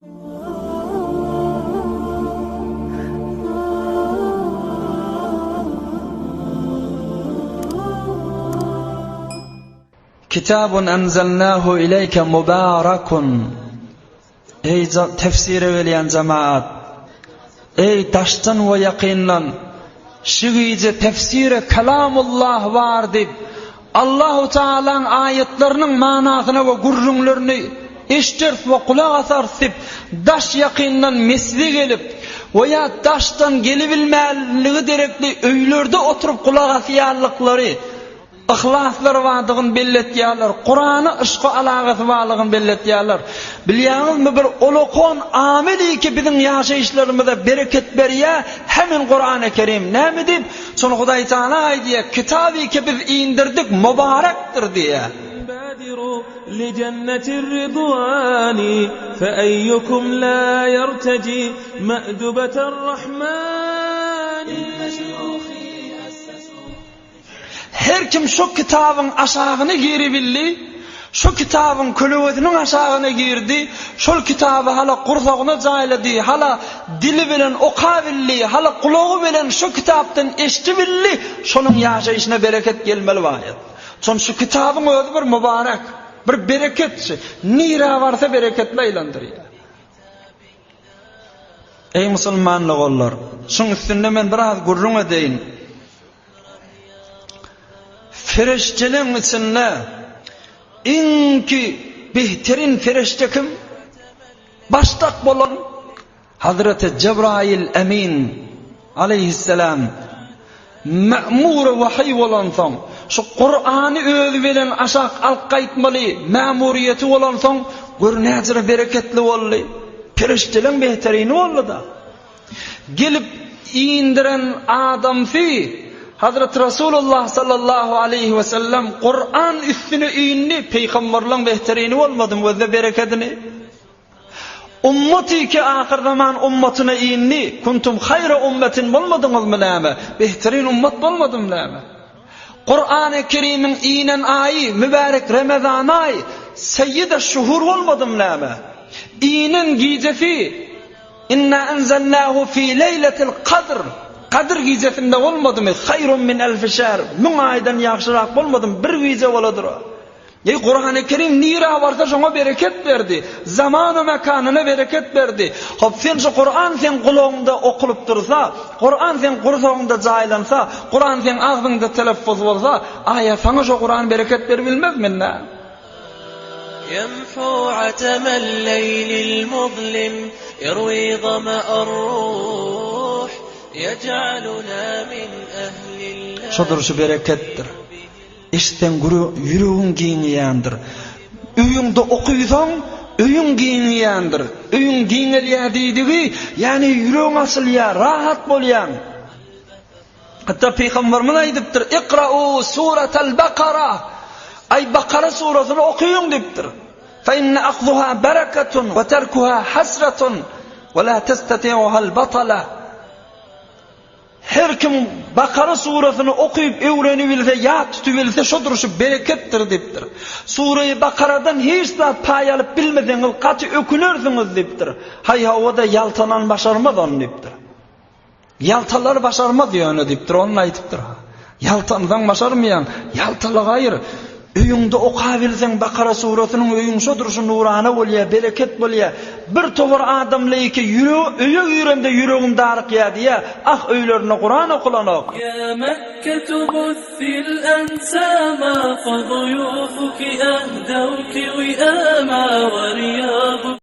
Kitabun enzelnahu ileyke mubarakun. Ey tefsiri veliyen cemaat, ey taştan ve yakinlan, şigice tefsiri kelamullah var dip, Allahu Teala'nın ayetlerinin manasına ve gurrunlarını iştirf ve kulak asarsip, daş yakinlan mesli gelip, veya daştan gelibilmeliği derekli öylerde oturup kulak asıyarlıkları, ihlasları vardığın belletiyarlar, Kur'an'a ışkı alağısı varlığın belletiyarlar. Biliyorsunuz mu bir olukon ameli ki bizim yaşayışlarımıza bereket veriyor, hemen Kur'an-ı Kerim. Ne mi deyip? Sonra Huday Teala diye, kitabı ki biz indirdik, mübarektir diye. لجنة الرضوان فأيكم لا يرتجي مأدبة الرحمن. Her kim şu kitabın aşağını giri billi, şu kitabın külüvetinin aşağını girdi, şu kitabı hala kursağına cayladı, hala dili bilen okabilli, hala kulağı bilen şu kitaptan eşti billi, şunun yaşayışına bereket gelmeli vayet. Çünkü şu kitabın özü bir mübarek, bir bereketçi, nira varsa bereketle ilandırıyor. Ey Müslümanlık olur, şunun üstünde ben biraz gurrun edeyim. Feriştelerin içinde inki behterin ferişte kim? Baştak bolan Hazreti Cebrail Emin aleyhisselam ma'mur vahiy bolan son şu Kur'an'ı özü bilen aşak alqaytmalı ma'muriyeti bolan son gör bereketli oldu. Feriştelerin behterini oldu da gelip indiren adam fi Hazreti Resulullah sallallahu aleyhi ve sellem Kur'an üstüne indi, peygamberlerin behterini olmadım ve bereketini. Ummeti ki ahir zaman ummetine indi, kuntum hayra ummetin olmadınız mı lâme? Behterin ummet olmadım mı lâme? Kur'an-ı Kerim'in inen ayı, mübarek Ramazan ayı, seyyid-i şuhur olmadım lâme? İnen gecesi, inna enzelnâhu fî leyletil kadr. Kadir gecesinde olmadı mı? Hayrun min elfi şehr. Min aydan yaxşırak olmadı mı? Bir gece oladır o. Kur'an-ı Kerim nira varsa şuna bereket verdi. Zamanı mekanına bereket verdi. Hop sen şu Kur'an sen kulağında okulup dursa, Kur'an sen kursağında caylansa, Kur'an sen ağzında telaffuz olsa, aya sana şu Kur'an bereket verebilmez mi? يمحو عتم الليل المظلم يروي ظمأ الروح يجعلنا من أهل الله. Şudur şu berekettir. İşten yüreğin giyiniyandır. Üyünde okuysan, üyün giyiniyandır. Üyün giyineliya dediği, yani yüreğin asıl ya, rahat bolyan. Hatta Peygamberimiz aydıptır, İkra'u suretel Bakara. Ay Bakara suresini okuyun diptir. Fe inne akzuha bereketun ve terkuha hasretun ve la testati'uhal batala. Her kim Bakara suresini okuyup öğrenebilse, ya tutubilse şudur şu berekettir diptir. Sure-i Bakara'dan hiç de pay alıp bilmediğiniz katı ökünürsünüz diptir. Hay o da yaltanan başarmaz onu diptir. Yaltalar başarmaz diyor onu diptir, onun ayıptır. Yaltandan başarmayan, yaltalı hayır. Öýüňde okabilsen Bakara suresinin öýüň şudur şu nurana bolýa, bereket bolýa. Bir towar adamly ki öýe ýüremde ýüregim daryk ýa diýe, ah öýlerine Kur'an okulanok. Ya Mekke buthil ansama fa duyufuki ahdawki wi'ama wa